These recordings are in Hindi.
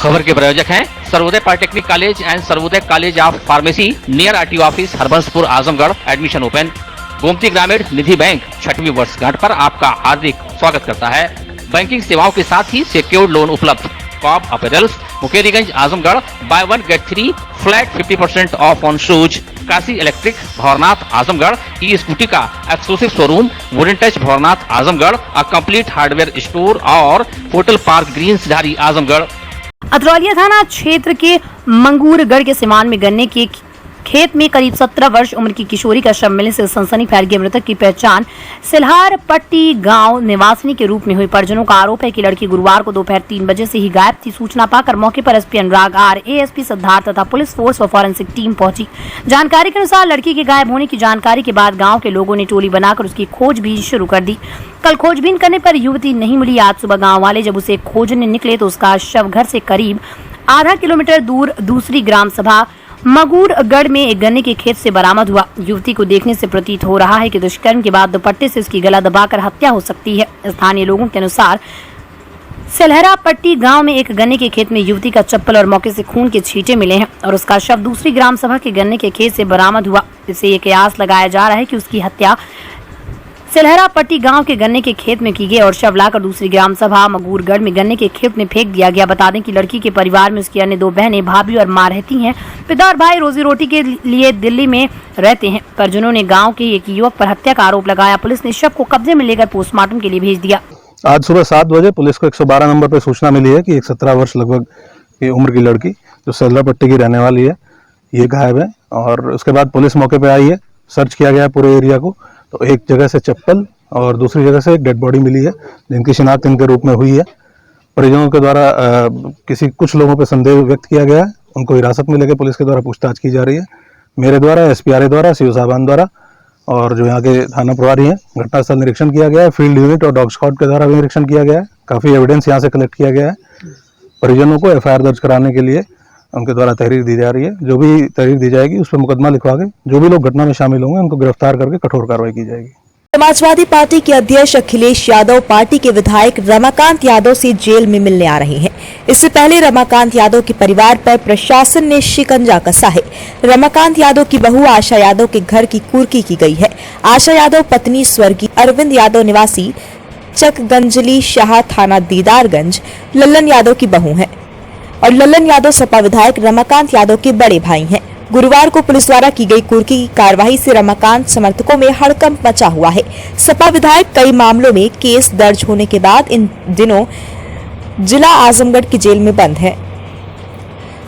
खबर के प्रायोजक हैं Sarvodaya polytechnic college and Sarvodaya college of pharmacy near RTO office Harbanspur Azamgarh. Admission open. Gomti Gramin Nidhi bank 6वीं वर्षगांठ पर आपका हार्दिक स्वागत करता है। बैंकिंग सेवाओं के साथ ही सिक्योर्ड लोन उपलब्ध। Cob apparels Mukeriganj Azamgarh. Buy 1 get 3 flat 50% off on shoes. Kashi electric Bhawarnath Azamgarh. E scooty का exclusive showroom wooden touch Bhawarnath Azamgarh. A complete hardware store और hotel park green Sidhari Azamgarh. Atraulia थाना क्षेत्र के मंगूरगढ़ के सिमान में गन्ने के खेत में करीब 17 वर्ष उम्र की किशोरी का शव मिलने से सनसनी फैल गई। मृतक की पहचान सिल्हार पट्टी गांव निवासिनी के रूप में हुई। परिजनों का आरोप है कि लड़की गुरुवार को दोपहर 3 बजे से ही गायब थी। सूचना पाकर मौके पर SP Anurag R, ASP Siddharth तथा पुलिस फोर्स व फॉरेंसिक टीम पहुंची। जानकारी के अनुसार लड़की के गायब होने की जानकारी के बाद गाँव के लोगों ने टोली बनाकर उसकी खोजबीन शुरू कर दी। कल खोजबीन करने पर युवती नहीं मिली। आज सुबह गाँव वाले जब उसे खोजने निकले तो उसका शव घर से करीब आधा किलोमीटर दूर दूसरी ग्राम सभा मगूरगढ़ में एक गन्ने के खेत से बरामद हुआ। युवती को देखने से प्रतीत हो रहा है कि दुष्कर्म के बाद दुपट्टे से उसकी गला दबाकर हत्या हो सकती है। स्थानीय लोगों के अनुसार सिलहरा पट्टी गांव में एक गन्ने के खेत में युवती का चप्पल और मौके से खून के छींटे मिले हैं और उसका शव दूसरी ग्राम सभा के गन्ने के खेत से बरामद हुआ। इससे ये कयास लगाया जा रहा है कि उसकी हत्या सिलहरा पट्टी गांव के गन्ने के खेत में की गई और शव लाकर दूसरी ग्राम सभा मगूरगढ़ में गन्ने के खेत में फेंक दिया गया। बता दें कि लड़की के परिवार में उसकी अन्य 2 बहनें, भाभी और मां रहती हैं। पिता और भाई रोजी रोटी के लिए दिल्ली में रहते हैं। परिजनों ने गांव के एक युवक पर हत्या का आरोप लगाया। पुलिस ने शव को कब्जे में लेकर पोस्टमार्टम के लिए भेज दिया। आज सुबह 7 बजे पुलिस को 112 नंबर पर सूचना मिली है कि एक 17 वर्ष लगभग की उम्र की लड़की जो सिलहरा पट्टी की रहने वाली है, ये गायब है। और उसके बाद पुलिस मौके पर आई है। सर्च किया गया पूरे एरिया को, तो एक जगह से चप्पल और दूसरी जगह से एक डेड बॉडी मिली है जिनकी शिनाख्त इनके रूप में हुई है। परिजनों के द्वारा कुछ लोगों पर संदेह व्यक्त किया गया है। उनको हिरासत में लेकर पुलिस के द्वारा पूछताछ की जा रही है। मेरे द्वारा, एसपीआरए द्वारा, सीओ साहबान द्वारा और जो यहाँ के थाना प्रभारी हैं, घटनास्थल निरीक्षण किया गया है। फील्ड यूनिट और डॉग स्क्वाड के द्वारा भी निरीक्षण किया गया है। काफ़ी एविडेंस यहाँ से कलेक्ट किया गया है। परिजनों को एफआईआर दर्ज कराने के लिए उनके द्वारा तहरीर दी जा रही है। जो भी तहरीर दी जाएगी उस पर मुकदमा लिखवा के जो भी लोग घटना में शामिल होंगे उनको गिरफ्तार करके कठोर कार्रवाई की जाएगी। समाजवादी पार्टी के अध्यक्ष अखिलेश यादव पार्टी के विधायक रमाकांत यादव से जेल में मिलने आ रहे हैं। इससे पहले रमाकांत यादव के परिवार पर प्रशासन ने शिकंजा कसा है। रमाकांत यादव की बहू आशा यादव के घर की कुर्की की गई है। आशा यादव पत्नी स्वर्गीय अरविंद यादव निवासी चकगंजली शाह थाना दीदारगंज लल्लन यादव की बहू है और लल्लन यादव सपा विधायक रमाकांत यादव के बड़े भाई हैं। गुरुवार को पुलिस द्वारा की गई कुर्की की कार्रवाई से रमाकांत समर्थकों में हड़कंप मचा हुआ है। सपा विधायक कई मामलों में केस दर्ज होने के बाद इन दिनों जिला आजमगढ़ की जेल में बंद है।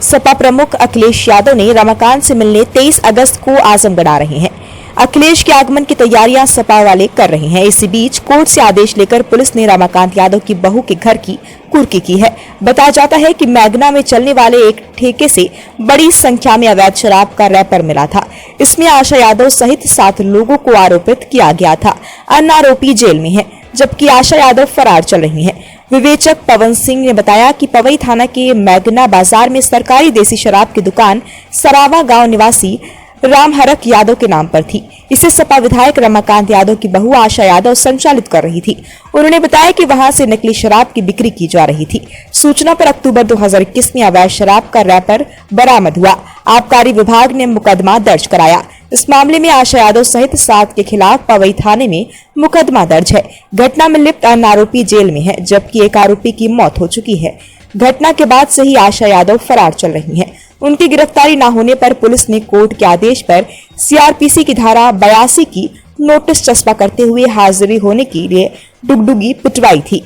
सपा प्रमुख अखिलेश यादव ने रमाकांत से मिलने 23 अगस्त को आजमगढ़ आ रहे हैं। अखिलेश के आगमन की तैयारियां सपा वाले कर रहे हैं। इसी बीच कोर्ट से आदेश लेकर पुलिस ने रमाकांत यादव की बहू के घर की कुर्की की है। बताया जाता है कि मैगना में चलने वाले एक ठेके से बड़ी संख्या में अवैध शराब का रैपर मिला था। इसमें आशा यादव सहित 7 लोगों को आरोपित किया गया था। अन्य आरोपी जेल में है जबकि आशा यादव फरार चल रही हैं। विवेचक पवन सिंह ने बताया कि पवई थाना के मैगना बाजार में सरकारी देसी शराब की दुकान सरावा गांव निवासी राम हरक यादव के नाम पर थी। इसे सपा विधायक रमाकांत यादव की बहू आशा यादव संचालित कर रही थी। उन्होंने बताया कि वहां से नकली शराब की बिक्री की जा रही थी। सूचना पर अक्टूबर 2021 में अवैध शराब का रैपर बरामद हुआ। आबकारी विभाग ने मुकदमा दर्ज कराया। इस मामले में आशा यादव सहित 7 के खिलाफ पवई थाने में मुकदमा दर्ज है। घटना में लिप्त अन्य आरोपी जेल में है जबकि एक आरोपी की मौत हो चुकी है। घटना के बाद से ही आशा यादव फरार चल रही हैं। उनकी गिरफ्तारी न होने पर पुलिस ने कोर्ट के आदेश पर सीआरपीसी की धारा 82 की नोटिस चस्पा करते हुए हाजिरी होने के लिए डुगडुगी पिटवाई थी,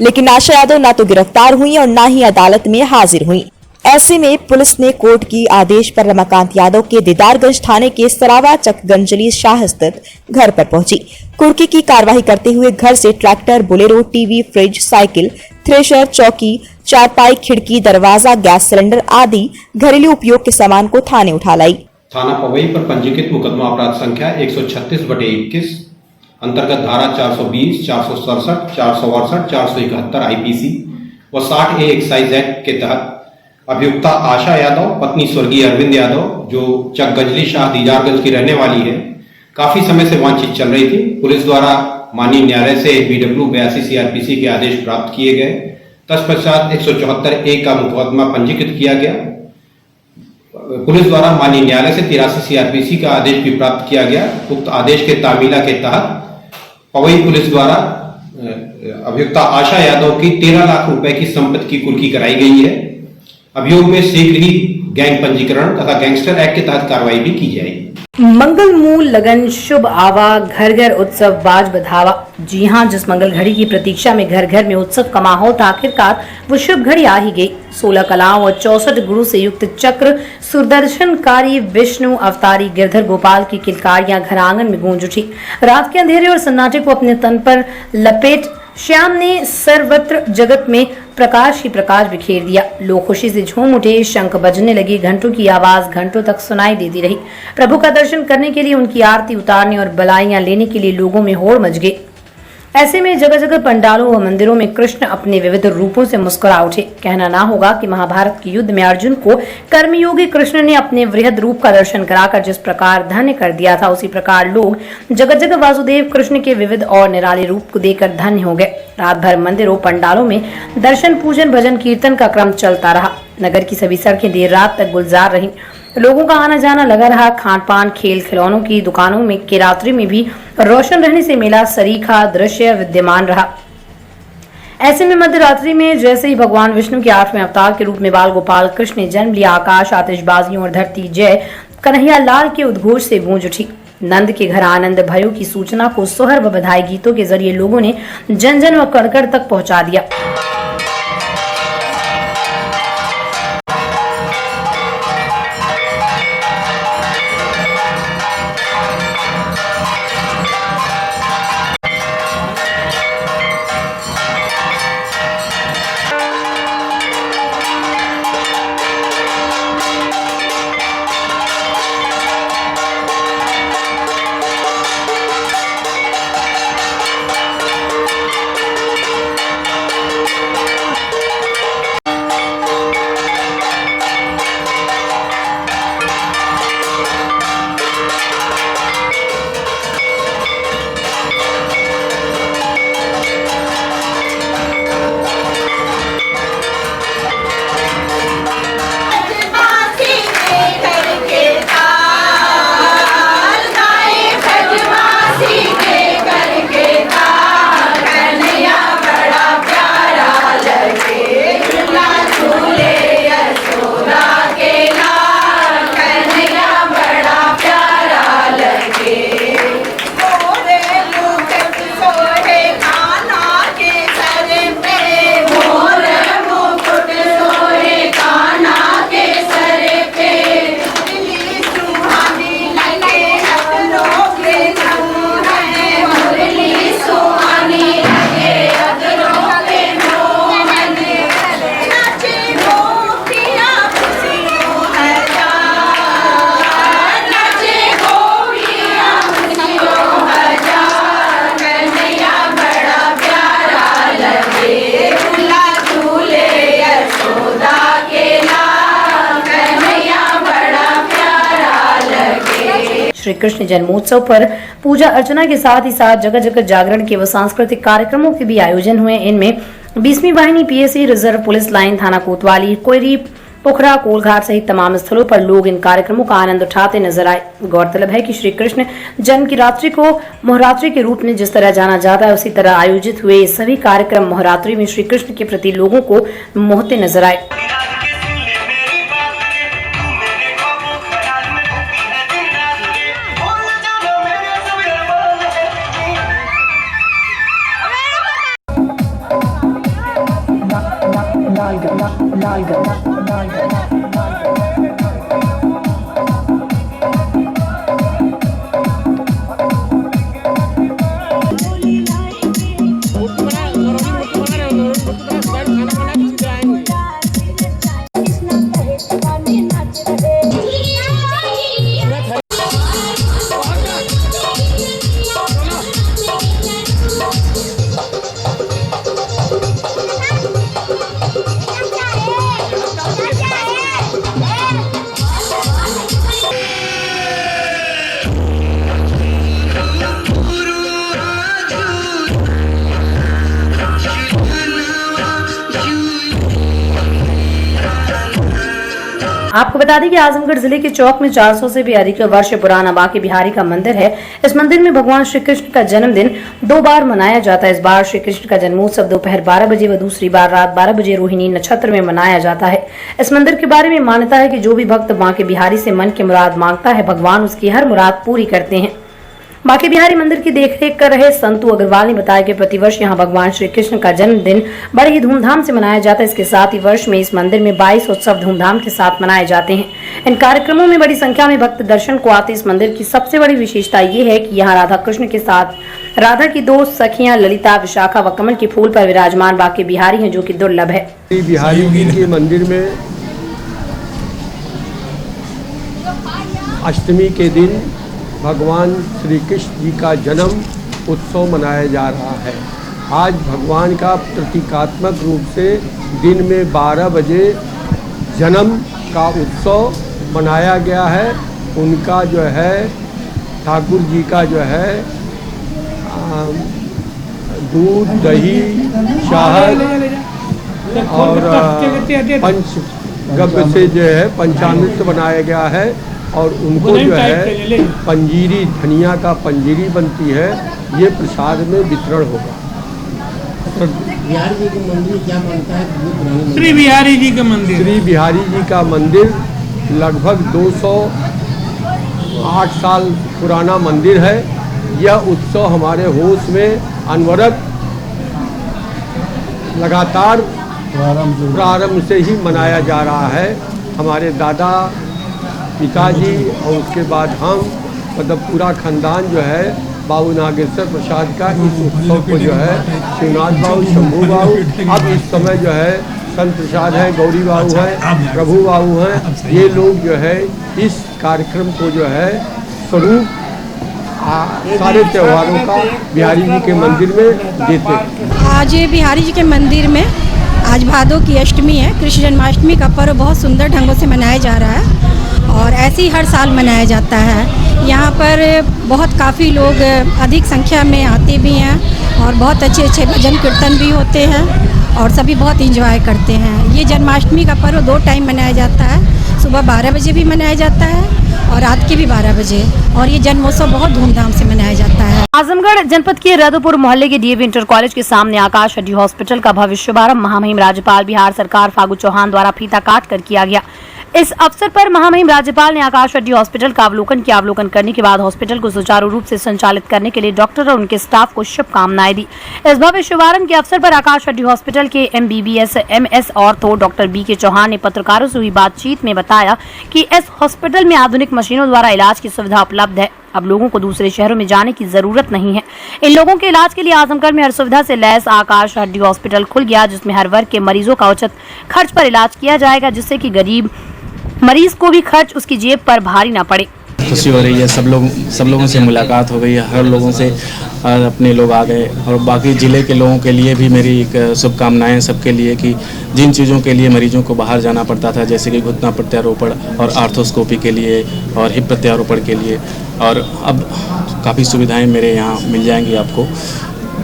लेकिन आशा यादव न तो गिरफ्तार हुई और न ही अदालत में हाजिर हुई। ऐसे में पुलिस ने कोर्ट की आदेश पर रमाकांत यादव के दीदारगंज थाने के सरावा चकगंजली शाह स्थित घर पर पहुंची। कुर्की की कार्रवाई करते हुए घर से tractor, Bolero, TV, fridge, cycle, thresher, चौकी, चारपाई, खिड़की, दरवाजा, गैस सिलेंडर आदि घरेलू उपयोग के सामान को थाने उठा लाई। थाना पवई पर पंजीकृत मुकदमा अपराध संख्या 136/21 अंतर्गत धारा 420, 467, 468, 471 आईपीसी व 60A एक्साइज एक्ट के तहत अभियुक्ता आशा यादव पत्नी स्वर्गीय अरविंद यादव जो चकगंजली शाह दीदारगंज की रहने वाली है, काफी समय से वांछित चल रही थी। पुलिस द्वारा माननीय न्यायालय से BW 82 CRPC के आदेश प्राप्त किए गए तत्पश्चात 174A का मुकदमा पंजीकृत किया गया। पुलिस द्वारा माननीय न्यायालय से 83 CRPC का आदेश भी प्राप्त किया गया। उक्त आदेश के तामीला के तहत पवई पुलिस द्वारा अभियुक्ता आशा यादव की 13 लाख रुपए की संपत्ति की कुर्की कराई गई है। अभियोग में शीघ्र ही गैंग पंजीकरण तथा गैंगस्टर एक्ट के तहत कार्रवाई भी की जाएगी। मंगल मूल लगन शुभ आवा घर घर उत्सव बाज बधावा। जी हां, जिस मंगल घड़ी की प्रतीक्षा में घर घर में उत्सव का माहौल था, आखिरकार वो शुभ घड़ी आ ही गई। 16 कलाओं और 64 गुरु से युक्त चक्र सुदर्शनकारी विष्णु अवतारी गिरधर गोपाल की किलकारियां घर आंगन में गूंज उठी। रात के अंधेरे और सन्नाटे को अपने तन पर लपेट श्याम ने सर्वत्र जगत में प्रकाश ही प्रकाश बिखेर दिया। लोग खुशी से झूम उठे, शंख बजने लगी, घंटों की आवाज घंटों तक सुनाई देती रही। प्रभु का दर्शन करने के लिए, उनकी आरती उतारने और बलाइयां लेने के लिए लोगों में होड़ मच गई। ऐसे में जगह जगह पंडालों व मंदिरों में कृष्ण अपने विविध रूपों से मुस्कुरा उठे। कहना ना होगा कि महाभारत के युद्ध में अर्जुन को कर्मयोगी कृष्ण ने अपने वृहद रूप का दर्शन कराकर जिस प्रकार धन्य कर दिया था, उसी प्रकार लोग जगह जगह वासुदेव कृष्ण के विविध और निराले रूप को देखकर धन्य हो गए। रात भर मंदिरों पंडालों में दर्शन पूजन भजन कीर्तन का क्रम चलता रहा। नगर की सभी सड़कें देर रात तक गुलजार रहीं। लोगों का आना जाना लगा रहा। खान पान खेल खिलौनों की दुकानों में की रात्रि में भी रोशन रहने से मेला सरीखा दृश्य विद्यमान रहा। ऐसे में मध्य रात्रि में जैसे ही भगवान विष्णु के 8वें अवतार के रूप में बाल गोपाल कृष्ण ने जन्म लिया, आकाश आतिशबाजियों और धरती जय कन्हैया लाल के उद्घोष से गूंज उठी। नंद के घर आनंद भयो की सूचना को सोहर व बधाई गीतों के जरिए लोगों ने जन जन व कण तक पहुंचा दिया। श्री कृष्ण जन्मोत्सव पर पूजा अर्चना के साथ ही साथ जगह जगह जागरण के व सांस्कृतिक कार्यक्रमों के भी आयोजन हुए। इनमें 20वीं वाहिनी पीएसी, रिजर्व पुलिस लाइन, थाना कोतवाली, कोयरी, पोखरा, कोलघाट सहित तमाम स्थलों पर लोग इन कार्यक्रमों का आनंद उठाते नजर आए। गौरतलब है कि श्री कृष्ण जन्म की रात्रि को मोहरात्रि के रूप में जिस तरह जाना जाता है, उसी तरह आयोजित हुए सभी कार्यक्रम मोहरात्रि में श्री कृष्ण के प्रति लोगों को मोहते नजर आए। आपको बता दें कि आजमगढ़ जिले के चौक में 400 से भी अधिक वर्ष पुराना बांके बिहारी का मंदिर है। इस मंदिर में भगवान श्री कृष्ण का जन्मदिन 2 बार मनाया जाता है। इस बार श्री कृष्ण का जन्मोत्सव दोपहर 12 बजे व दूसरी बार रात 12 बजे रोहिणी नक्षत्र में मनाया जाता है। इस मंदिर के बारे में मान्यता है कि जो भी भक्त बांके बिहारी से मन की मुराद मांगता है, भगवान उसकी हर मुराद पूरी करते हैं। बांके बिहारी मंदिर की देखरेख कर रहे संतू अग्रवाल ने बताया कि प्रतिवर्ष यहां भगवान श्री कृष्ण का जन्मदिन बड़े ही धूमधाम से मनाया जाता है। इसके साथ ही वर्ष में इस मंदिर में 22 उत्सव धूमधाम के साथ मनाए जाते हैं। इन कार्यक्रमों में बड़ी संख्या में भक्त दर्शन को आते। इस मंदिर की सबसे बड़ी विशेषता ये है कि यहाँ राधा कृष्ण के साथ राधा की 2 सखियां ललिता, विशाखा व कमल के फूल पर विराजमान बांके बिहारी हैं, जो कि दुर्लभ है। बिहारी जी के मंदिर में अष्टमी के दिन भगवान श्री कृष्ण जी का जन्म उत्सव मनाया जा रहा है। आज भगवान का प्रतीकात्मक रूप से दिन में 12 बजे जन्म का उत्सव मनाया गया है। उनका जो है ठाकुर जी का जो है दूध, दही, शहद और पंचगव्य से जो है पंचामृत बनाया गया है और उनको जो है पंजीरी, धनिया का पंजीरी बनती है, ये प्रसाद में वितरण होगा। बिहारी जी का मंदिर क्या मानता है? श्री बिहारी जी का मंदिर लगभग 208 साल पुराना मंदिर है। यह उत्सव हमारे होश में अनवरत लगातार प्रारंभ से ही मनाया जा रहा है। हमारे दादा, पिताजी और उसके बाद हम, मतलब पूरा खानदान जो है बाबू नागेश्वर प्रसाद का इस उत्सव को जो है शिवनाथ बाबू, शंभू बाबू, अब इस समय जो है संत प्रसाद है, गौरी बाबू हैं, प्रभु बाबू हैं, ये लोग जो है इस कार्यक्रम को जो है स्वरूप सारे त्योहारों का बिहारी जी के मंदिर में देते हैं। आज बिहारी जी के मंदिर में आज भादों की अष्टमी है। कृष्ण जन्माष्टमी का पर्व बहुत सुंदर ढंगों से मनाया जा रहा है और ऐसे ही हर साल मनाया जाता है। यहाँ पर बहुत काफ़ी लोग अधिक संख्या में आते भी हैं और बहुत अच्छे अच्छे भजन कीर्तन भी होते हैं और सभी बहुत एंजॉय करते हैं। ये जन्माष्टमी का पर्व 2 टाइम मनाया जाता है, सुबह 12 बजे भी मनाया जाता है और रात के भी 12 बजे, और ये जन्मोत्सव बहुत धूमधाम से मनाया जाता है। आजमगढ़ जनपद के रदोपुर मोहल्ले के डीएवी इंटर कॉलेज के सामने आकाश हड्डी हॉस्पिटल का भव्य शुभारंभ महामहिम राज्यपाल बिहार सरकार फागू चौहान द्वारा फीता काट कर किया गया। इस अवसर पर महामहिम राज्यपाल ने आकाश हड्डी हॉस्पिटल का अवलोकन किया। अवलोकन करने के बाद हॉस्पिटल को सुचारू रूप से संचालित करने के लिए डॉक्टर और उनके स्टाफ को शुभकामनाएं दी। इस भव्य शुभारंभ के अवसर पर आकाश हड्डी हॉस्पिटल के MBBS MS ortho doctor BK Chauhan ने पत्रकारों से हुई बातचीत में बताया कि इस हॉस्पिटल में आधुनिक मशीनों द्वारा इलाज की सुविधा उपलब्ध है। अब लोगों को दूसरे शहरों में जाने की जरूरत नहीं है। इन लोगों के इलाज के लिए आजमगढ़ में हर सुविधा से लैस आकाश हड्डी हॉस्पिटल खुल गया, जिसमें हर वर्ग के मरीजों का उचित खर्च पर इलाज किया जाएगा, जिससे कि गरीब मरीज को भी खर्च उसकी जेब पर भारी ना पड़े। खुशी हो रही है, सब लोगों से मुलाकात हो गई है, हर लोगों से अपने लोग आ गए और बाकी ज़िले के लोगों के लिए भी मेरी एक शुभकामनाएं सबके लिए कि जिन चीज़ों के लिए मरीजों को बाहर जाना पड़ता था, जैसे कि घुटना प्रत्यारोपण और आर्थोस्कोपी के लिए और हिप प्रत्यारोपण के लिए, और अब काफ़ी सुविधाएं मेरे यहाँ मिल जाएंगी आपको,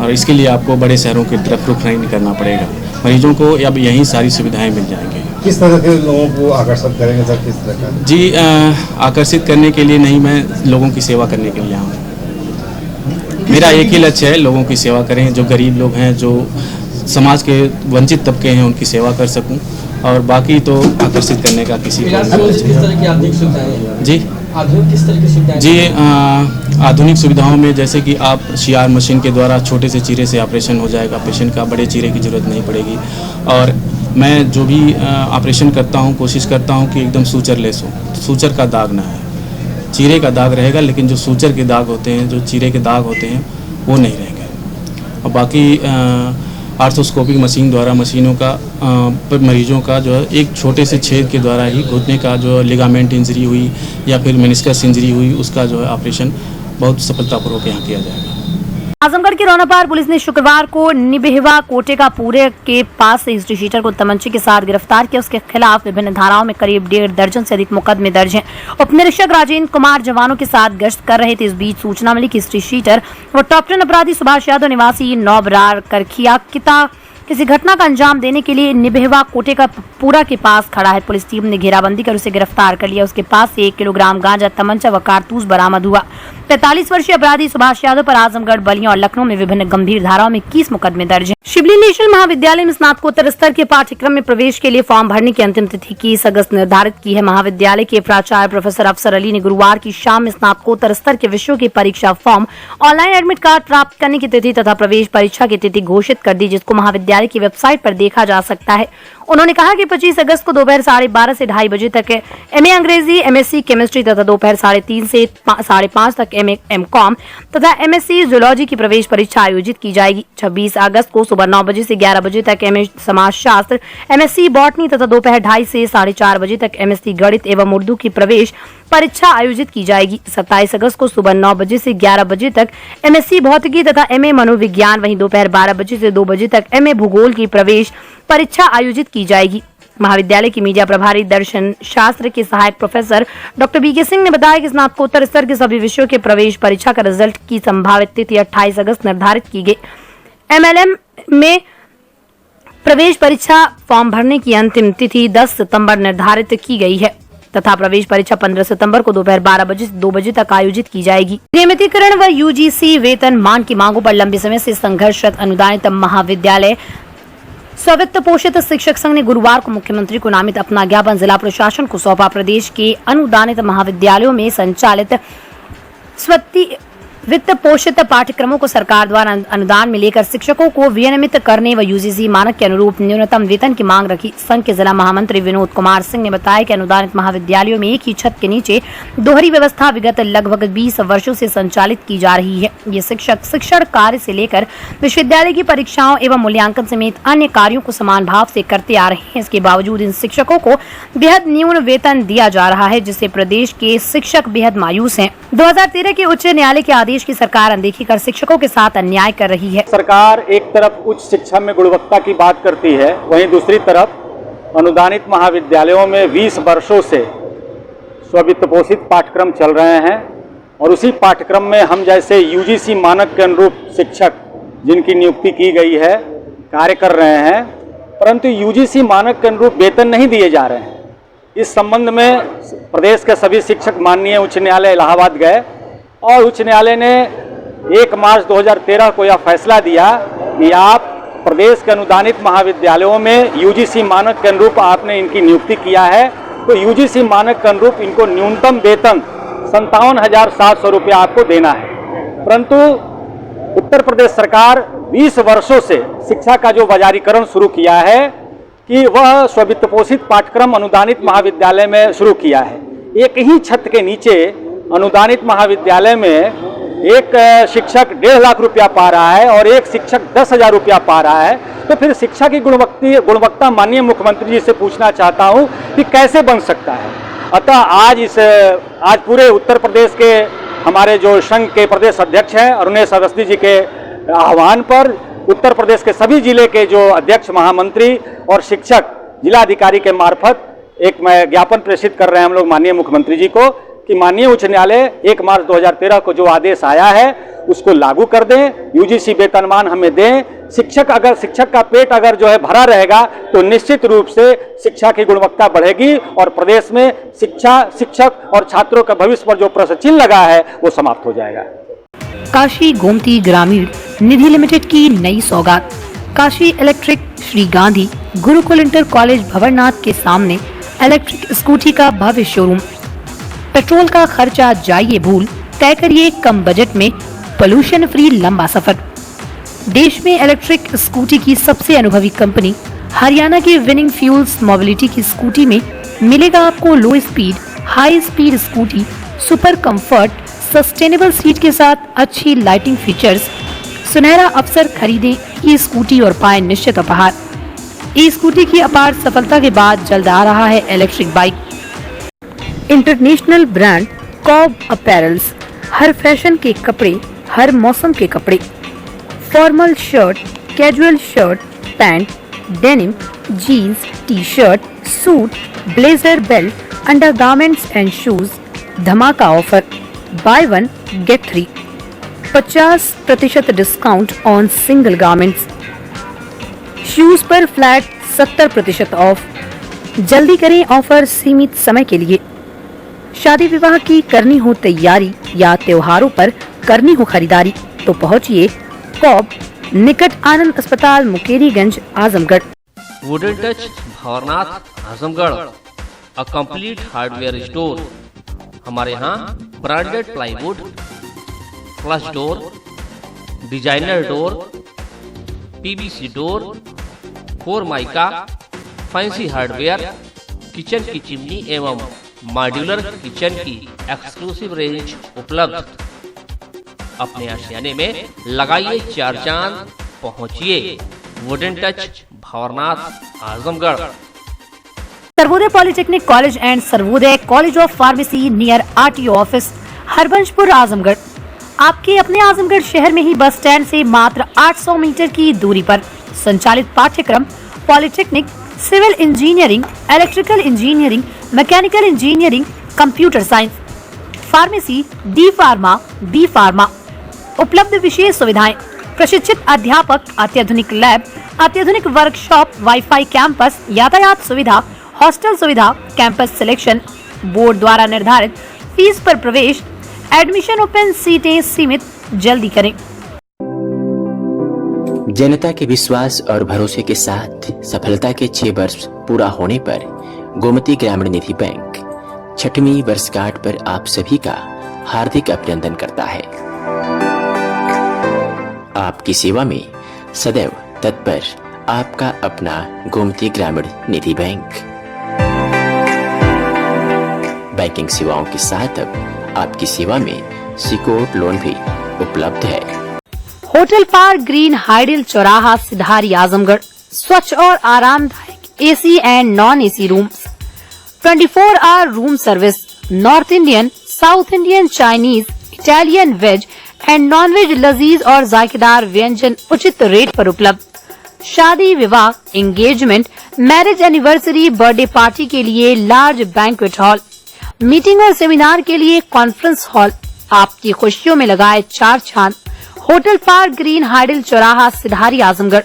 और इसके लिए आपको बड़े शहरों की तरफ रुख नहीं करना पड़ेगा। मरीजों को अब यहीं सारी सुविधाएं मिल जाएंगी। किस तरह के लोगों को आकर्षित करेंगे सर? किस तरह का? जी आकर्षित करने के लिए नहीं, मैं लोगों की सेवा करने के लिए यहाँ हूँ। मेरा एक ही लक्ष्य है, लोगों की सेवा करें। जो गरीब लोग हैं, जो समाज के वंचित तबके हैं, उनकी सेवा कर सकूं, और बाकी तो आकर्षित करने का किसी को जी आधुनिक किस तरह की सुविधाएं? जी आधुनिक सुविधाओं में जैसे कि आप CR मशीन के द्वारा छोटे से चीरे से ऑपरेशन हो जाएगा, पेशेंट का बड़े चीरे की ज़रूरत नहीं पड़ेगी। और मैं जो भी ऑपरेशन करता हूँ, कोशिश करता हूँ कि एकदम सूचरलेस हो, सूचर का दाग ना है। चीरे का दाग रहेगा, लेकिन जो सूचर के दाग होते हैं, जो चीरे के दाग होते हैं, वो नहीं रहेंगे। और बाकी आर्थोस्कोपिक मशीन द्वारा मशीनों का पर मरीजों का जो है एक छोटे से छेद के द्वारा ही घुटने का जो लिगामेंट इंजरी हुई या फिर मेनिस्कस इंजरी हुई, उसका जो है ऑपरेशन बहुत सफलतापूर्वक यहाँ किया जाएगा। आजमगढ़ की रौनापार पुलिस ने शुक्रवार को निबेहवा कोटे का पूरे के पास से हिस्ट्री शीटर को तमंचे के साथ गिरफ्तार किया। उसके खिलाफ विभिन्न धाराओं में करीब 1.5 दर्जन से अधिक मुकदमे दर्ज हैं। उप निरीक्षक राजेंद्र कुमार जवानों के साथ गश्त कर रहे थे। इस बीच सूचना मिली कि हिस्ट्री शीटर व टॉप 10 अपराधी सुभाष यादव निवासी नौबरार करखिया किता किसी घटना का अंजाम देने के लिए निबेहवा कोटे का पूरा के पास खड़ा है। पुलिस टीम ने घेराबंदी कर उसे गिरफ्तार कर लिया। उसके पास से 1 किलोग्राम गांजा, तमंचा व कारतूस बरामद हुआ। 45 वर्षीय अपराधी सुभाष यादव पर आजमगढ़, बलिया और लखनऊ में विभिन्न गंभीर धाराओं में 21 मुकदमे दर्ज हैं। शिवली नेशनल महाविद्यालय में स्नातकोत्तर स्तर के पाठ्यक्रम में प्रवेश के लिए फॉर्म भरने की अंतिम तिथि 21 अगस्त निर्धारित की है। महाविद्यालय के प्राचार्य प्रोफेसर अफसर अली ने गुरुवार की शाम में स्नातकोत्तर स्तर के विषयों की परीक्षा फॉर्म, ऑनलाइन एडमिट कार्ड प्राप्त करने की तिथि तथा प्रवेश परीक्षा की तिथि घोषित कर दी, जिसको महाविद्यालय की वेबसाइट पर देखा जा सकता है। उन्होंने कहा कि 25 अगस्त को दोपहर 12:30 से 2:30 बजे तक एमए अंग्रेजी, एमएससी केमिस्ट्री तथा दोपहर 3:30 से 5:30 तक एमए एमकॉम तथा एमएससी जूलॉजी की प्रवेश परीक्षा आयोजित की जाएगी। 26 अगस्त को सुबह 9 बजे से 11 बजे तक एमए समाजशास्त्र, एमएससी बॉटनी तथा दोपहर 2:30 से 4:30 बजे तक एमएससी गणित एवं उर्दू की प्रवेश परीक्षा आयोजित की जाएगी। 27 अगस्त को सुबह 9 बजे से 11 बजे तक एमएससी भौतिकी तथा एमए मनोविज्ञान, वहीं दोपहर 12 बजे से 2 बजे तक एमए भूगोल की प्रवेश परीक्षा आयोजित की जाएगी। महाविद्यालय की मीडिया प्रभारी दर्शन शास्त्र के सहायक प्रोफेसर डॉक्टर बीके सिंह ने बताया कि स्नातकोत्तर स्तर के सभी विषयों के प्रवेश परीक्षा का रिजल्ट की संभावित तिथि 28 अगस्त निर्धारित की गई। एमएलएम में प्रवेश परीक्षा फॉर्म भरने की अंतिम तिथि 10 सितंबर निर्धारित की गई है तथा प्रवेश परीक्षा 15 सितंबर को दोपहर 12 बजे से 2 बजे तक आयोजित की जाएगी। नियमितीकरण व यूजीसी वेतन मान की मांगों पर लंबे समय से संघर्षरत अनुदानित महाविद्यालय स्वित्त पोषित शिक्षक संघ ने गुरुवार को मुख्यमंत्री को नामित अपना ज्ञापन जिला प्रशासन को सौंपा। प्रदेश के अनुदानित महाविद्यालयों में संचालित वित्त पोषित पाठ्यक्रमों को सरकार द्वारा अनुदान में लेकर शिक्षकों को विनियमित करने व यूजीसी मानक के अनुरूप न्यूनतम वेतन की मांग रखी। संघ के जिला महामंत्री विनोद कुमार सिंह ने बताया कि अनुदानित महाविद्यालयों में एक ही छत के नीचे दोहरी व्यवस्था विगत लगभग 20 वर्षों से संचालित की जा रही है। ये शिक्षक शिक्षण कार्य से लेकर विश्वविद्यालय की परीक्षाओं एवं मूल्यांकन समेत अन्य कार्यों को समान भाव से करते आ रहे हैं। इसके बावजूद इन शिक्षकों को बेहद न्यून वेतन दिया जा रहा है, जिससे प्रदेश के शिक्षक बेहद मायूस हैं। 2013 के उच्च न्यायालय के आदेश की सरकार अनदेखी कर शिक्षकों के साथ अन्याय कर रही है। सरकार एक तरफ उच्च शिक्षा में गुणवत्ता की बात करती है, वहीं दूसरी तरफ अनुदानित महाविद्यालयों में 20 वर्षों से स्वित्त पोषित पाठ्यक्रम चल रहे हैं और उसी पाठ्यक्रम में हम जैसे यूजीसी मानक के अनुरूप शिक्षक जिनकी नियुक्ति की गई है कार्य कर रहे हैं, परंतु यूजीसी मानक के अनुरूप वेतन नहीं दिए जा रहे हैं। इस संबंध में प्रदेश के सभी शिक्षक माननीय उच्च न्यायालय इलाहाबाद गए और उच्च न्यायालय ने 1 मार्च 2013 को यह फैसला दिया कि आप प्रदेश के अनुदानित महाविद्यालयों में यूजीसी मानक के अनुरूप आपने इनकी नियुक्ति किया है, तो यूजीसी मानक के अनुरूप इनको न्यूनतम वेतन 57,700 रुपया आपको देना है। परंतु उत्तर प्रदेश सरकार 20 वर्षों से शिक्षा का जो बाजारीकरण शुरू किया है कि वह स्वित्त पोषित पाठ्यक्रम अनुदानित महाविद्यालय में शुरू किया है। एक ही छत के नीचे अनुदानित महाविद्यालय में एक शिक्षक 1.5 लाख रुपया पा रहा है और एक शिक्षक 10,000 रुपया पा रहा है, तो फिर शिक्षा की गुणवत्ता माननीय मुख्यमंत्री जी से पूछना चाहता हूं कि कैसे बन सकता है। अतः आज पूरे उत्तर प्रदेश के हमारे जो संघ के प्रदेश अध्यक्ष हैं अरुणेश अवस्थी जी के आह्वान पर उत्तर प्रदेश के सभी जिले के जो अध्यक्ष, महामंत्री और शिक्षक जिलाधिकारी के मार्फत एक ज्ञापन प्रेषित कर रहे हैं हम लोग माननीय मुख्यमंत्री जी को कि माननीय उच्च न्यायालय 1 मार्च 2013 को जो आदेश आया है उसको लागू कर दें, यूजीसी वेतनमान हमें दें। शिक्षक का पेट अगर जो है भरा रहेगा तो निश्चित रूप से शिक्षा की गुणवत्ता बढ़ेगी और प्रदेश में शिक्षक और छात्रों का भविष्य पर जो प्रश्न चिन्ह लगा है वो समाप्त हो जाएगा। काशी गोमती ग्रामीण निधि लिमिटेड की नई सौगात। Kashi electric Shri Gandhi Gurukul inter college Bhawarnath के सामने इलेक्ट्रिक स्कूटी का भव्य शोरूम। पेट्रोल का खर्चा जाइए भूल, तय करिए कम बजट में पोल्यूशन फ्री लंबा सफर। देश में इलेक्ट्रिक स्कूटी की सबसे अनुभवी कंपनी हरियाणा की विनिंग फ्यूल्स मोबिलिटी की स्कूटी में मिलेगा आपको लो speed, high speed scooty, super comfort, sustainable seat के साथ अच्छी लाइटिंग फीचर्स। सुनहरा अवसर, खरीदें ई स्कूटी और पाएं निश्चित उपहार। ई स्कूटी की अपार सफलता के बाद जल्द आ रहा है electric bike. International brand Cob apparels, हर फैशन के कपड़े, हर मौसम के कपड़े। Formal shirt, casual shirt, pant, denim, jeans, T shirt, suit, blazer, belt, undergarments and shoes. धमाका offer, buy 1 get 3, 50% discount on single garments. Shoes पर फ्लैट 70% ऑफ। जल्दी करें ऑफर सीमित समय के लिए। शादी विवाह की करनी हो तैयारी या त्योहारों पर करनी हो खरीदारी तो पहुंचिए कॉब निकट आनंद अस्पताल Mukeriganj Azamgarh. Wooden touch Bhawarnath Azamgarh, a complete hardware store. हमारे यहाँ branded plywood, flush door, designer door, PVC door, formica, fancy hardware, kitchen की चिमनी एवं मॉड्यूलर किचन की एक्सक्लूसिव रेंज उपलब्ध। अपने आशियाने में लगाइए 4 चांद, पहुंचिए wooden touch Bhawarnath Azamgarh. Sarvodaya polytechnic college and Sarvodaya college of pharmacy near RTO office Harbanshpur Azamgarh. आपके अपने आजमगढ़ शहर में ही बस स्टैंड से मात्र 800 मीटर की दूरी पर संचालित पाठ्यक्रम polytechnic, civil engineering, electrical engineering, mechanical engineering, computer science, pharmacy, D pharma, B pharma. उपलब्ध विशेष सुविधाएं: प्रशिक्षित अध्यापक, अत्याधुनिक लैब, अत्याधुनिक वर्कशॉप, वाईफाई कैंपस, यातायात सुविधा, हॉस्टल सुविधा, कैंपस सिलेक्शन, बोर्ड द्वारा निर्धारित फीस पर प्रवेश, एडमिशन ओपन, सीटें सीमित। जल्दी करें। जनता के विश्वास और भरोसे के साथ सफलता के 6 वर्ष पूरा होने पर गोमती ग्रामीण निधि बैंक 6वीं वर्षगांठ पर आप सभी का हार्दिक अभिनंदन करता है। आपकी सेवा में सदैव तत्पर आपका अपना गोमती ग्रामीण निधि बैंक। बैंकिंग सेवाओं के साथ अब आपकी सेवा में सिक्योर्ड लोन भी उपलब्ध है। होटल पार्क ग्रीन हाइडल चौराहा सिधारी आजमगढ़। स्वच्छ और आरामदायक AC and non AC rooms, 24 hour room service, north Indian, south Indian, Chinese, Italian, veg and non veg लजीज और जायकेदार व्यंजन उचित रेट पर उपलब्ध। शादी विवाह, engagement, marriage anniversary, birthday party के लिए लार्ज बैंक्वेट हॉल, मीटिंग और सेमिनार के लिए कॉन्फ्रेंस हॉल। आपकी खुशियों में लगाए 4 चांद। होटल पार्क ग्रीन हाइडल चौराहा सिधारी आजमगढ़।